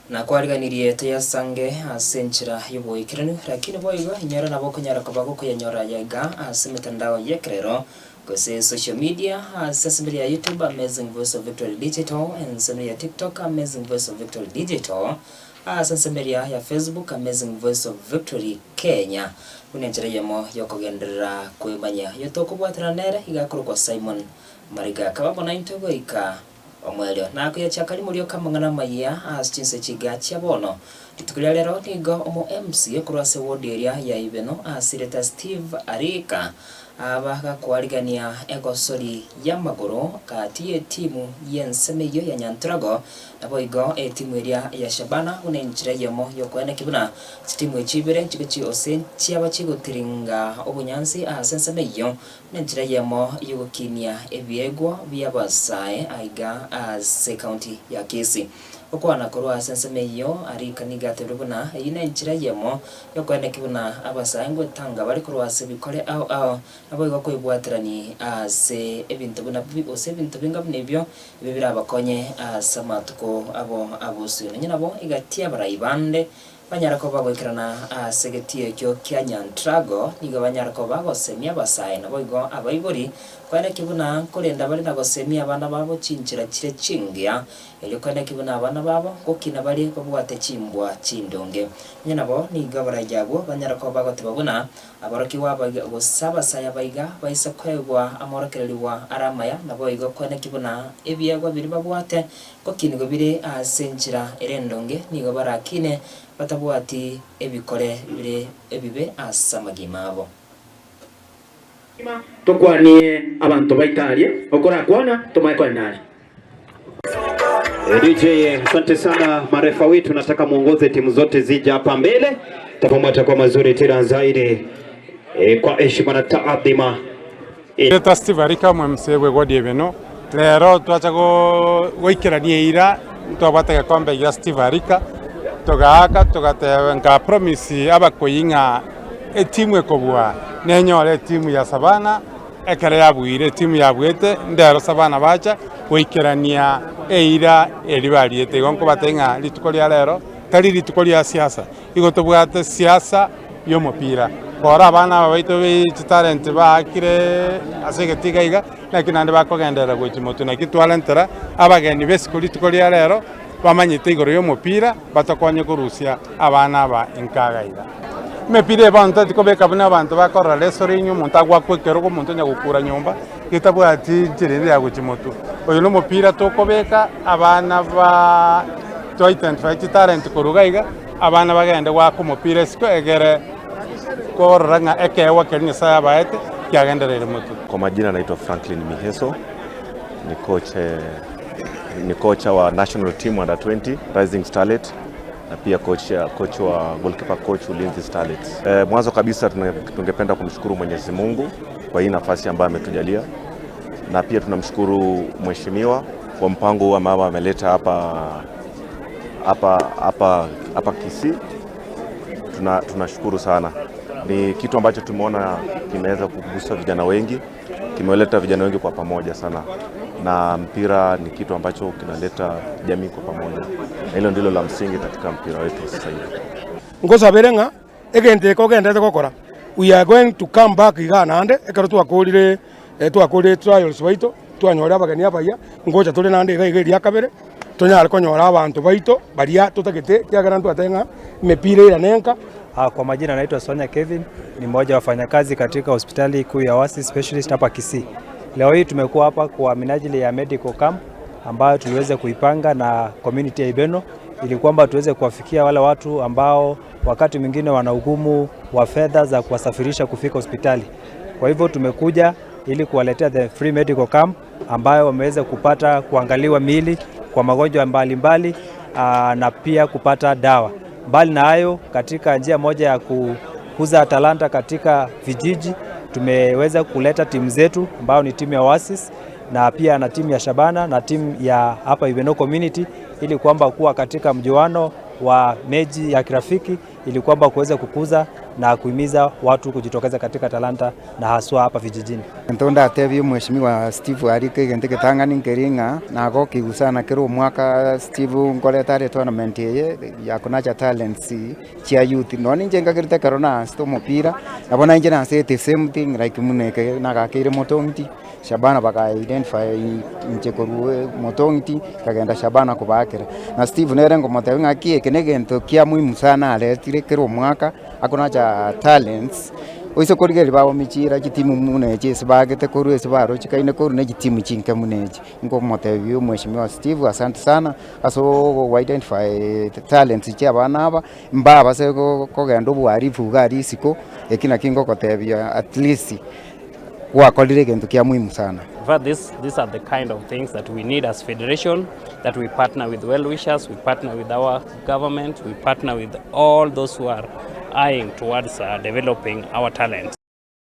na kwariganirie tuyasange asenchira yuboikiranu lakini boigo inyora nabo kunyara kubago kuyanyora yaga asimitandao yekrero kose social media accessible ya YouTube Amazing Voice of Victory Digital and some ya TikTok Amazing Voice of Victory Digital accessible ya Facebook Amazing Voice of Victory Kenya kunenjera yemo yokogendera kwemanya yotokubwatira nere igakuru kwa Simon Mariga kababona intogo ika omwelio na kuyachakali mulio kamangana maya aschinse chigachi bono titukulia lero nigo omo MC kurase ward area ya Ibeno asireta Steve Arika abaga kwarigania egosori ya magoro kati ya timu yensemeyo ya Nyantrago nabo igo timu area ya Shabana unenjira yemo yokwene kibuna timu echibere chigachi osen chiaba chigutiringa obunyansi asensemeyo unenjira yemo yugokinia ebiegwa byabasae aiga as county ya Kisii okwana korwa sensemeyo Arika nigaterubuna ine njira yemo yokwene kibuna abasaengwe tanga bari korwa sebikore ao nabo igako ibwatirani ase ebintu buna ose ebintu binga nebyo bibira abakonye samatuko abo abusu nabo igatia barayibande banyara ko bagwikirana segetie kyo kya Nyantrago niga banyara ko bagosemia basaye nabo igo abayibori kwana kibuna kurenda bari nagosemia abana babo cinjira kire cingia elyo kwana kibuna abana babo kokina bari ko bwate cimbwa cindonge nabo niga barajyabo banyara ko bagotebabuna abaroki wabaga gusaba saya baiga baisa kwegwa amorokereliwa aramaya nabo igo kwana kibuna ebyagwa biri babwate kokinigo biri asenjira erendonge nigo barakine batabwati ebikore bire ebibe asamagima abo tokwanie abantu baitalie okora kwana tumaiko ndani DJ, asante sana marefa wetu, nataka muongoze timu zote zija hapa mbele tapomata kwa mazuri tena zaidi kwa heshima na taadhima. Eta Steve Arika mwemsewe godi Ibeno lero twacha goikiranie ira twabataga kwamba ya Steve Arika togaka togatenga promise abakoyinga etimu ekobwa nenyore timu ya Sabana ekere yabuire timu yabwete ndero Sabana bacha goikirania eira eribariete gonko batenga lituko lya lero tari lituko lya siasa igo tobwate siasa y'omupira kora abana babaito be talent bakire asegetiga iga lakini ande bakogendera gwikimoto na kitwalentera abageni besi lituko lya lero bamanyite igoro y'omupira batakonye kurusia abana ba inkagaira mepire bantu tikobeka buna abantu bakora lesori nyu muntu agwakwekero ko muntu nyagukura nyumba gitabwati njirinde ya gwikimoto oyo no mupira tokobeka abana ba to identify talent kurugaiga abana bagende gwako mupira siko egere koranga ekewa kenya saya baete kyagenderere mutu. Kwa majina naitwa Franklin Miheso, ni kocha wa national team under 20 Rising Starlet na pia coach wa goalkeeper coach Ulinzi Starlets. Mwanzo kabisa tungependa kumshukuru Mwenyezi Mungu kwa hii nafasi ambayo ametujalia, na pia tunamshukuru mheshimiwa kwa mpango huu ambao ameleta hapa Kisii. Tunashukuru sana. Ni kitu ambacho tumeona kimeweza kugusa vijana wengi, kimeleta vijana wengi kwa pamoja sana, na mpira ni kitu ambacho kinaleta jamii kwa pamoja. Hilo ndilo la msingi katika mpira wetu sasa hivi. Ngoza berenga egende ko gendete kokora we are going to come back igana ande ekaro twakurire trials baito twanyora abageni abaya ngoja tuli nande igeri akabere tonyara konyora abantu baito baria tutagete kyagara twatenga mepira ira nenka. Kwa majina naitwa Sonia Kevin, ni mmoja wa wafanyakazi katika hospitali kuu ya Wasi Specialist hapa Kisii. Leo hii tumekuwa hapa kwa minajili ya medical camp ambayo tuliweza kuipanga na community ya Ibeno ili kwamba tuweze kuwafikia wale watu ambao wakati mwingine wana ugumu wa fedha za kuwasafirisha kufika hospitali. Kwa hivyo tumekuja ili kuwaletea the free medical camp ambayo wameweza kupata kuangaliwa miili kwa magonjwa mbalimbali na pia kupata dawa. Mbali na hayo, katika njia moja ya kukuza talanta katika vijiji, tumeweza kuleta timu zetu ambao ni timu ya Oasis na pia na timu ya Shabana na timu ya hapa Ibeno community ili kwamba kuwa katika mjuano wa mechi ya kirafiki ili kwamba kuweza kukuza na kuhimiza watu kujitokeza katika talanta na haswa hapa vijijini. Ntonda tebi mheshimiwa Steve Warika genteke tangani ngeringa na go kigusana kero mwaka Steve ngoleta tournament ya kunacha talents chia youth no ninjenga kirite karona sto mupira nabona inje na say the same thing like muneke na gakire motongi Shabana baka identify nchekorue motongi kagenda Shabana kubakira na Steve nerengo motenga kie kenegento kia muhimu sana aletire kero mwaka akunacha talents oiso korigeri bawo michira kitimu muneje sibagete koru sibaro chikaine koru ne kitimu chinka muneje ngo motevyo mheshimiwa Steve asante sana aso identify talents cha bana aba mbaba se ko gendo bwarifu gari siko ekina kingo kotevya at least wakolire gento kia muhimu sana. But these are the kind of things that we need as federation, that we partner with well-wishers, we partner with our government, we partner with all those who are eyeing towards developing our talents.